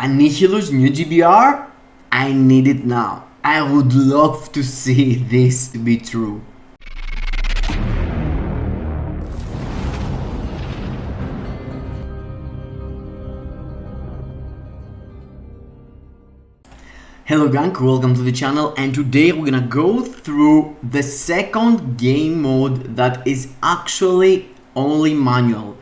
Annihilus new GBR? I need it now. I would love to see this to be true. Hello gang, welcome to the channel, and today we're gonna go through the second game mode that is actually only manual.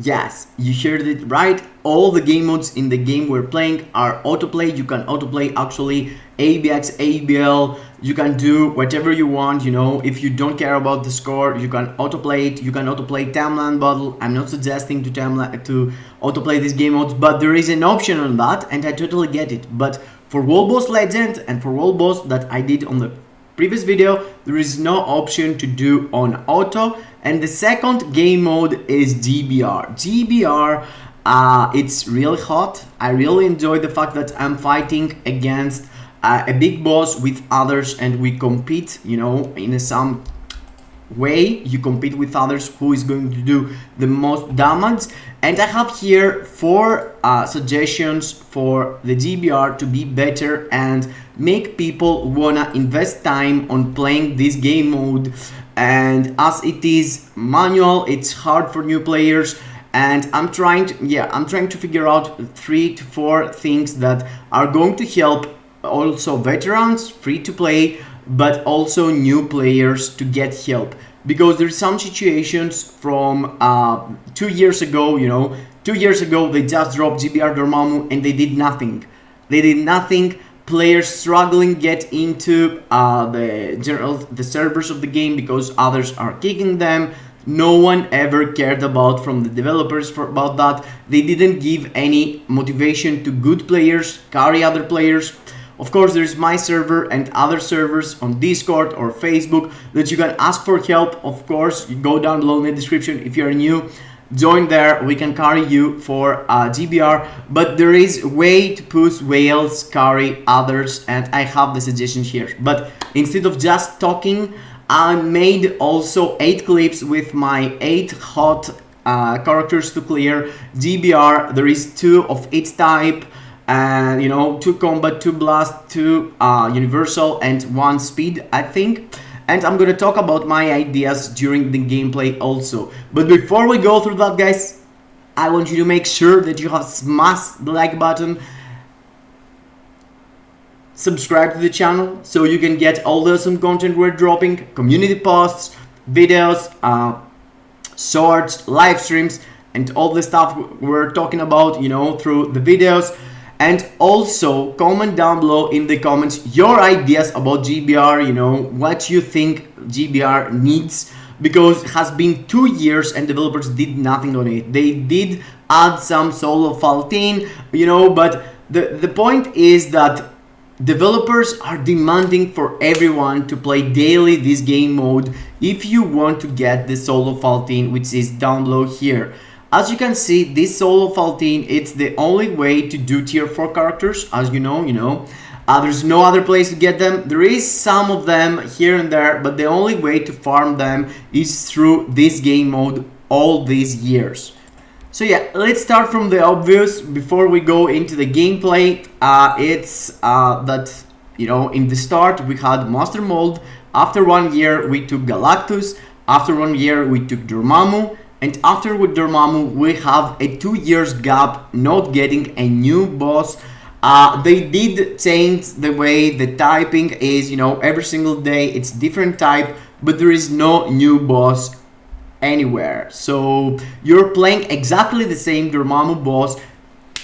Yes, you heard it right. All the game modes in the game we're playing are autoplay. You can autoplay actually ABX, ABL. You can do whatever you want, you know. If you don't care about the score, you can autoplay it. You can autoplay timeline battle. I'm not suggesting to autoplay these game modes, but there is an option on that, and I totally get it. But for World Boss Legend and for World Boss that I did on the previous video, there is no option to do on auto. And the second game mode is GBR. GBR, it's really hot. I really enjoy the fact that I'm fighting against a big boss with others, and we compete, you know, in some way. You compete with others who is going to do the most damage. And I have here 4 suggestions for the GBR to be better and make people wanna invest time on playing this game mode. And as it is manual, it's hard for new players, and I'm trying to figure out 3 to 4 things that are going to help also veterans, free to play, but also new players to get help. Because there's some situations from 2 years ago, you know, 2 years ago they just dropped GBR Dormammu and they did nothing. They did nothing. Players struggling get into the servers of the game because others are kicking them. No one ever cared about from the developers about that. They didn't give any motivation to good players, carry other players. Of course, there's my server and other servers on Discord or Facebook that you can ask for help. Of course, you go down below in the description if you're new. Join there, we can carry you for GBR, but there is a way to push whales, carry others, and I have the suggestions here. But instead of just talking, I made also 8 clips with my 8 hot characters to clear GBR. There is 2 of each type, and you know, 2 combat, 2 blast, 2 universal, and 1 speed, I think. And I'm gonna talk about my ideas during the gameplay also. But before we go through that, guys, I want you to make sure that you have smashed the like button, subscribe to the channel so you can get all the awesome content we're dropping, community posts, videos, shorts, live streams, and all the stuff we're talking about, you know, through the videos. And also comment down below in the comments your ideas about GBR, you know, what you think GBR needs, because it has been 2 years and developers did nothing on it. They did add some solo faulting, you know, but the point is that developers are demanding for everyone to play daily this game mode if you want to get the solo faulting, which is down below here. As you can see, this solo faulting, it's the only way to do tier 4 characters, as you know. There's no other place to get them. There is some of them here and there, but the only way to farm them is through this game mode all these years. So yeah, let's start from the obvious before we go into the gameplay. It's that, you know, in the start we had Master Mold. After 1 year we took Galactus. After 1 year we took Dormammu. And after with Dormammu, we have a 2 years gap not getting a new boss. They did change the way the typing is, you know, every single day it's different type, but there is no new boss anywhere. So you're playing exactly the same Dormammu boss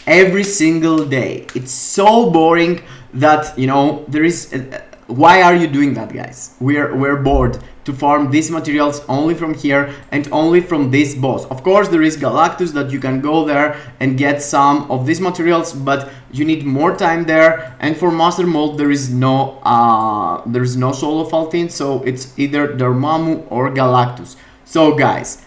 every single day. It's so boring that, you know, there is... why are you doing that, guys? We're bored to farm these materials only from here and only from this boss. Of course, there is Galactus that you can go there and get some of these materials, but you need more time there. And for Master Mold, there is no solo faulting, so it's either Dormammu or Galactus. So, guys,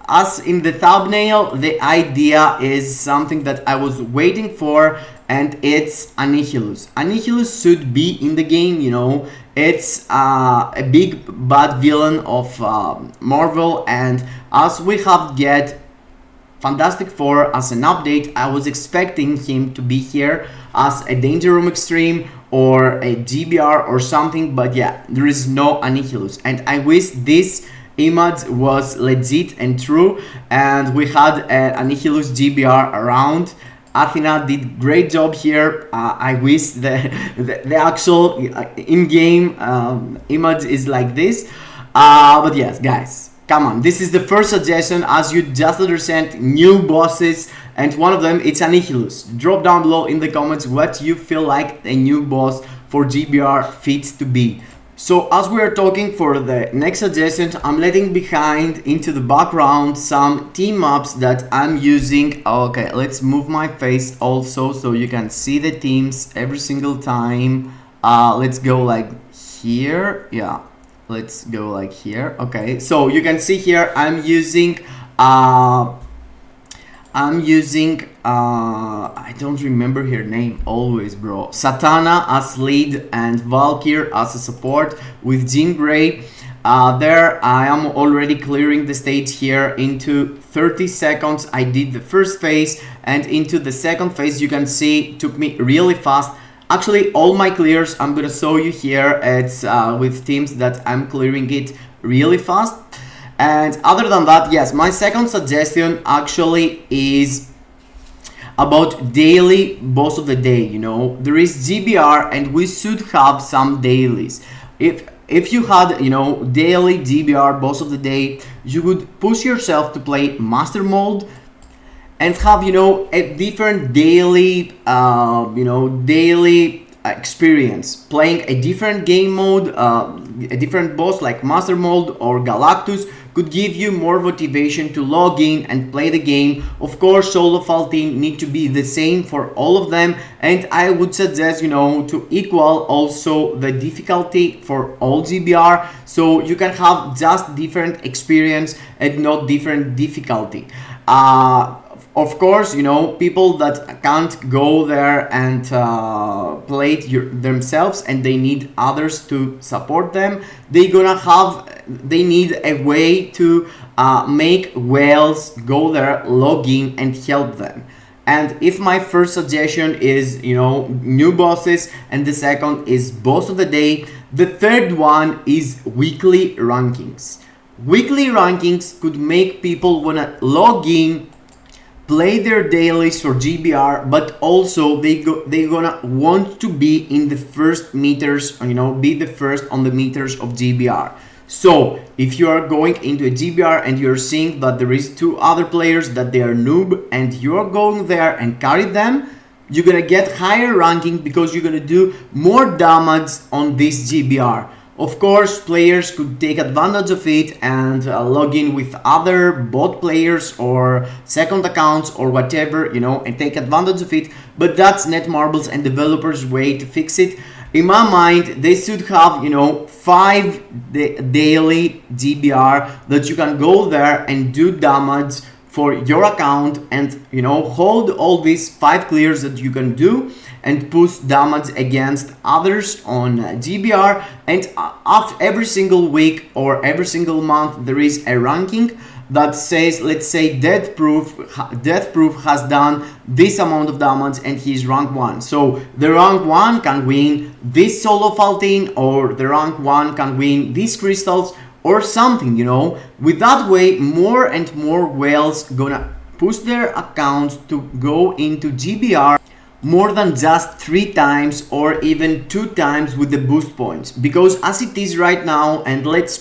as in the thumbnail, the idea is something that I was waiting for, and it's Annihilus. Annihilus should be in the game, you know. It's a big bad villain of Marvel, and as we have get Fantastic Four as an update. I was expecting him to be here as a Danger Room Extreme or a GBR or something, but yeah, there is no Annihilus, and I wish this image was legit and true, and we had an Annihilus GBR around. Athena did great job here. I wish the actual in-game image is like this, but yes, guys, come on, this is the first suggestion. As you just understand, new bosses, and one of them it's Annihilus. Drop down below in the comments what you feel like a new boss for GBR fits to be. So as we are talking for the next suggestion, I'm letting behind into the background some team maps that I'm using. Okay, let's move my face also so you can see the teams every single time. Let's go like here. Yeah, let's go like here. Okay, so you can see here I'm using I don't remember her name always, bro. Satana as lead and Valkyr as a support with Jean Grey. There I am already clearing the stage here into 30 seconds. I did the first phase, and into the second phase you can see took me really fast. Actually, all my clears I'm gonna show you here. It's with teams that I'm clearing it really fast. And other than that, yes, my second suggestion actually is about daily boss of the day. You know, there is GBR and we should have some dailies. If you had, you know, daily GBR boss of the day, you would push yourself to play master mode and have, you know, a different daily daily experience playing a different game mode. A different boss like master mode or Galactus could give you more motivation to log in and play the game. Of course, solo file team need to be the same for all of them, and I would suggest, you know, to equal also the difficulty for all GBR, so you can have just different experience and not different difficulty. Of course, you know, people that can't go there and play it themselves and they need others to support them, they need a way to make whales go there, log in and help them. And if my first suggestion is, you know, new bosses, and the second is boss of the day, the third one is weekly rankings. Weekly rankings could make people wanna log in, play their dailies for GBR, but also they gonna want to be in the first meters, you know, be the first on the meters of GBR. So if you are going into a GBR and you're seeing that there is two other players that they are noob and you're going there and carry them, you're gonna get higher ranking because you're gonna do more damage on this GBR. Of course, players could take advantage of it and log in with other bot players or second accounts or whatever, you know, and take advantage of it. But that's Netmarble's and developers' way to fix it. In my mind, they should have, you know, 5 daily GBR that you can go there and do damage for your account and, you know, hold all these 5 clears that you can do and push damage against others on GBR. And after every single week or every single month there is a ranking that says, let's say Death Proof has done this amount of damage and he's rank 1. So the rank 1 can win this solo Faltine, or the rank 1 can win these crystals or something, you know. With that way, more and more whales gonna push their accounts to go into GBR more than just 3 times or even 2 times with the boost points. Because as it is right now, and let's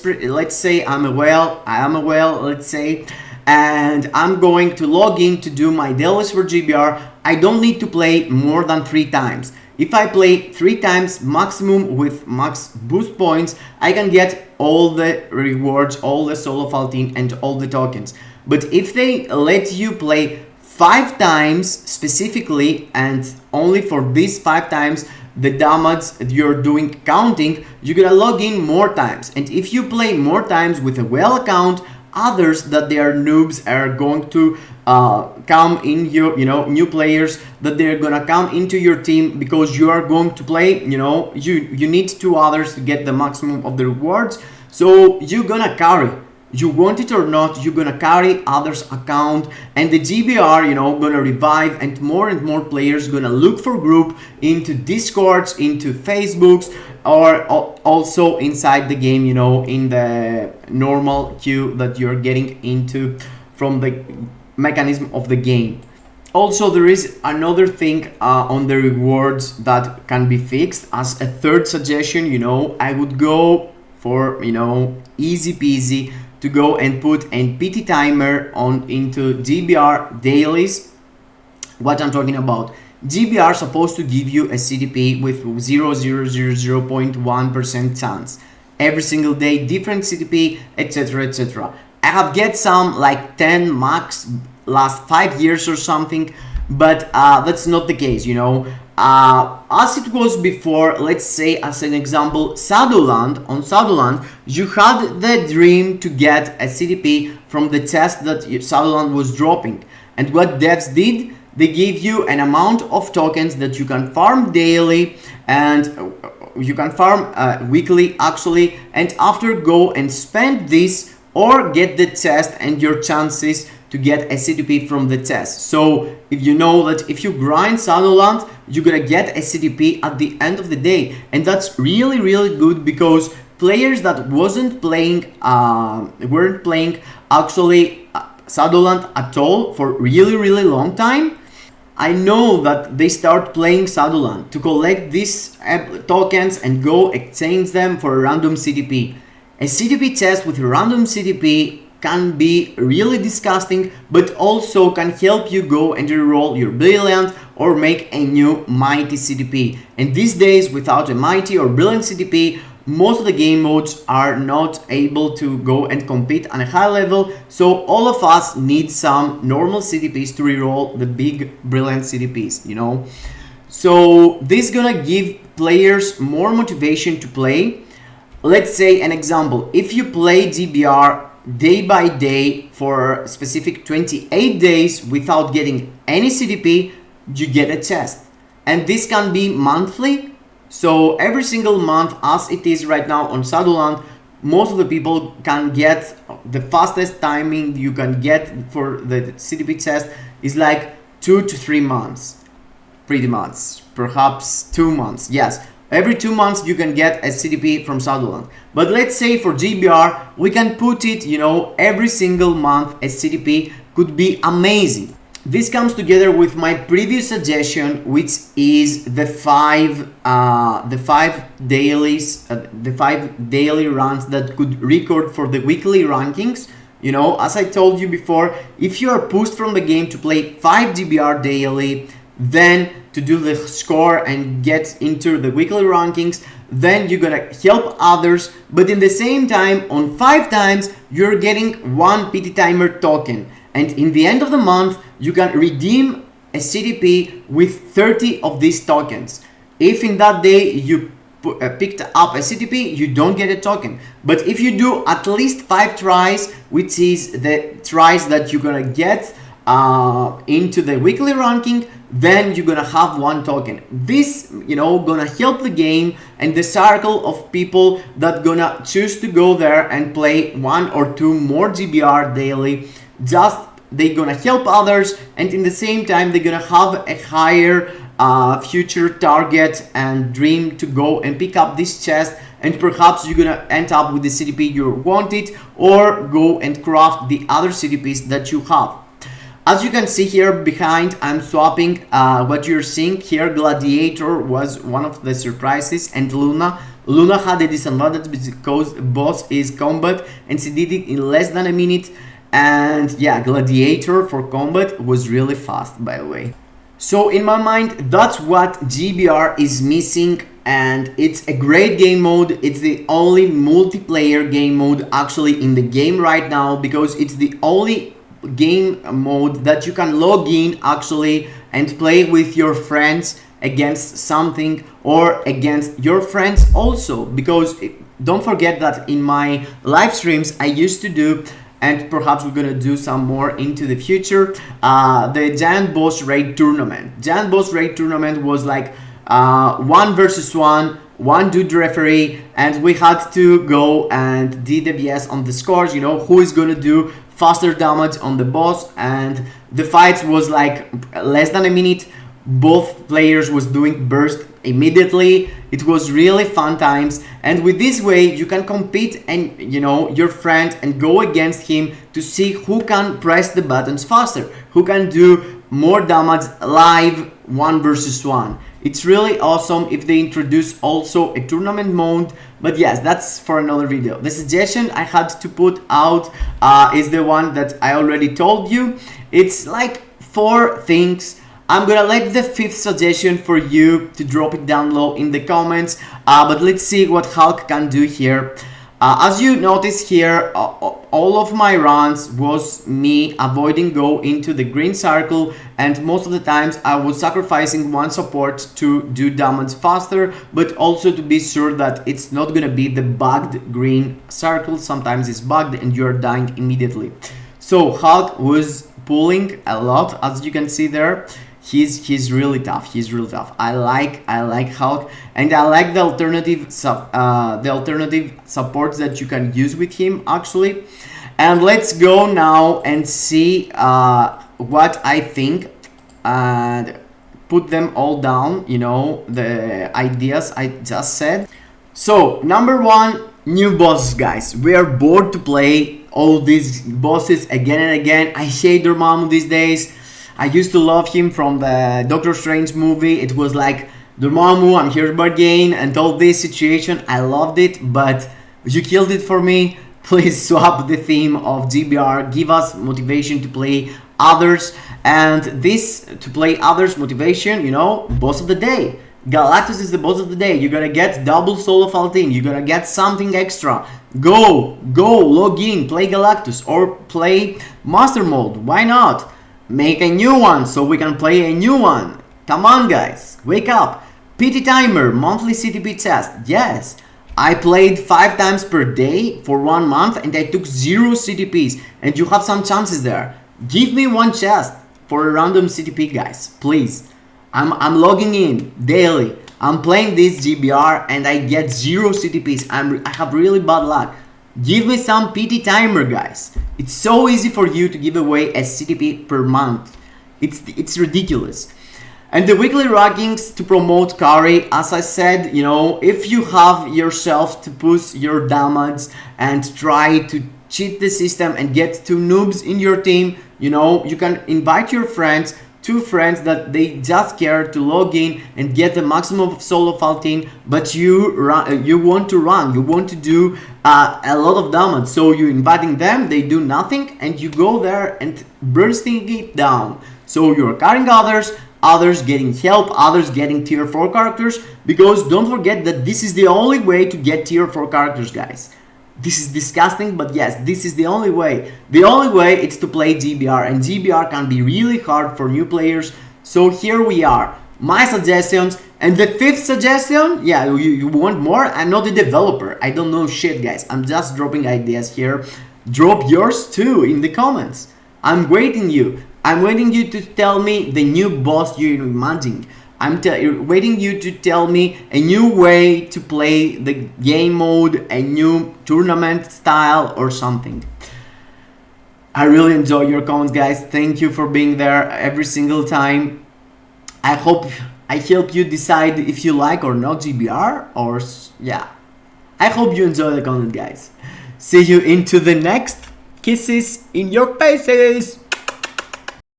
say I am a whale, let's say, and I'm going to log in to do my dailies for GBR, I don't need to play more than 3 times. If I play 3 times maximum with max boost points, I can get all the rewards, all the solo Faltine and all the tokens. But if they let you play 5 times specifically, and only for these 5 times the damage you're doing counting, you're gonna log in more times. And if you play more times with a whale account, others that they are noobs are going to come in your, you know, new players that they're gonna come into your team because you are going to play, you know, you need 2 others to get the maximum of the rewards. So you're gonna carry. you want it or not, you're gonna carry others account, and the GBR, you know, gonna revive, and more players gonna look for group into Discords, into Facebooks, or also inside the game, you know, in the normal queue that you're getting into from the mechanism of the game. Also, there is another thing on the rewards that can be fixed. As a third suggestion, you know, I would go for, you know, easy peasy to go and put a PT timer on into GBR dailies. What I'm talking about, GBR supposed to give you a CDP with 0.1% chance every single day, different CDP, etc, etc. I have get some like 10 max last 5 years or something, but that's not the case, you know. As it was before, let's say as an example, Shadowland, on Shadowland you had the dream to get a CDP from the chest that Shadowland was dropping, and what devs did, they gave you an amount of tokens that you can farm daily, and you can farm weekly actually, and after go and spend this or get the chest, and your chances to get a CDP from the chest. So if you know that if you grind Shadowland, you're gonna get a CDP at the end of the day, and that's really good, because players that weren't playing actually Shadowland at all for really long time, I know that they start playing Shadowland to collect these tokens and go exchange them for a random CDP. A CDP chest with a random CDP can be really disgusting, but also can help you go and reroll your brilliant or make a new mighty CDP. And these days, without a mighty or brilliant CDP, most of the game modes are not able to go and compete on a high level, so all of us need some normal CDPs to reroll the big brilliant CDPs, you know. So this is gonna give players more motivation to play. Let's say an example, if you play GBR day by day for specific 28 days without getting any CDP, you get a chest, and this can be monthly. So every single month, as it is right now on Shadowland, most of the people can get the fastest timing you can get for the CDP chest is like 2 to 3 months, pretty much, perhaps 2 months. Yes, every 2 months you can get a CDP from Shadowland. But let's say for GBR, we can put it, you know, every single month a CDP could be amazing. This comes together with my previous suggestion, which is the five daily runs that could record for the weekly rankings. You know, as I told you before, if you are pushed from the game to play 5 GBR daily, then to do the score and get into the weekly rankings, then you're gonna help others, but in the same time, on 5 times, you're getting 1 PT timer token. And in the end of the month, you can redeem a CDP with 30 of these tokens. If in that day you picked up a CDP, you don't get a token. But if you do at least 5 tries, which is the tries that you're gonna get into the weekly ranking, then you're gonna have 1 token. This, you know, gonna help the game and the circle of people that gonna choose to go there and play 1 or 2 more GBR daily. Just they're gonna help others, and in the same time they're gonna have a higher future target and dream to go and pick up this chest, and perhaps you're gonna end up with the CDP you wanted, or go and craft the other CDPs that you have. As you can see here behind, I'm swapping what you're seeing here. Gladiator was one of the surprises, and Luna had a disadvantage because boss is combat, and she did it in less than a minute. And yeah, Gladiator for combat was really fast, by the way. So in my mind, that's what GBR is missing, and it's a great game mode. It's the only multiplayer game mode actually in the game right now, because it's the only game mode that you can log in actually and play with your friends against something, or against your friends also, because don't forget that in my live streams I used to do, and perhaps we're gonna do some more into the future, the Giant Boss Raid Tournament. Giant Boss Raid Tournament was like 1 versus 1 one dude referee, and we had to go and DWS on the scores, you know, who is gonna do faster damage on the boss. And the fight was like less than a minute. Both players was doing burst immediately. It was really fun times, and with this way you can compete and, you know, your friend, and go against him to see who can press the buttons faster, who can do more damage live 1 versus 1. It's really awesome if they introduce also a tournament mode, but yes, that's for another video. The suggestion I had to put out is the one that I already told you. It's like 4 things. I'm gonna let the 5th suggestion for you to drop it down below in the comments, but let's see what Hulk can do here. As you notice here, all of my runs was me avoiding go into the green circle, and most of the times I was sacrificing one support to do damage faster, but also to be sure that it's not gonna be the bugged green circle. Sometimes it's bugged and you're dying immediately. So Hulk was pulling a lot, as you can see there. He's really tough. He's really tough. I like Hulk, and I like the alternative supports that you can use with him actually. And let's go now and see what I think, and put them all down, you know, the ideas I just said. So number 1, new bosses, guys. We are bored to play all these bosses again and again. I hate Dormammu these days. I used to love him from the Doctor Strange movie. It was like, Dormammu, I'm here to bargain, and all this situation. I loved it, but you killed it for me. Please swap the theme of GBR. Give us motivation to play others, and this to play others motivation, you know, boss of the day. Galactus is the boss of the day. You're gonna get double Soul of Altin. You're gonna get something extra. Go, log in, play Galactus, or play Master Mode. Why not? Make a new one so we can play a new one. Come on, guys, wake up. PT timer, monthly CTP test. Yes, I played 5 times per day for 1 month and I took 0 CTPs, and you have some chances there. Give me 1 chest for a random CTP, guys, please. I'm logging in daily. I'm playing this GBR and I get 0 CTPs. I have really bad luck. Give me some PT timer, guys. It's so easy for you to give away a CTP per month. It's ridiculous. And the weekly rankings to promote carry, as I said, you know, if you have yourself to push your damage and try to cheat the system and get 2 noobs in your team, you know, you can invite your friends, 2 friends that they just care to log in and get the maximum of Soul of Altin, but you want to run, you want to do a lot of damage, so you're inviting them, they do nothing, and you go there and bursting it down. So you're carrying others getting help, others getting tier 4 characters, because don't forget that this is the only way to get tier 4 characters, guys. This is disgusting, but yes, this is the only way. The only way is to play GBR, and GBR can be really hard for new players. So here we are, my suggestions. And the 5th suggestion, yeah, you want more? I'm not a developer, I don't know shit, guys. I'm just dropping ideas here. Drop yours too in the comments. I'm waiting you to tell me the new boss you're imagining. I'm waiting you to tell me a new way to play the game mode, a new tournament style or something. I really enjoy your comments, guys. Thank you for being there every single time. I hope I help you decide if you like or not GBR, or yeah. I hope you enjoy the content, guys. See you into the next. Kisses in your faces.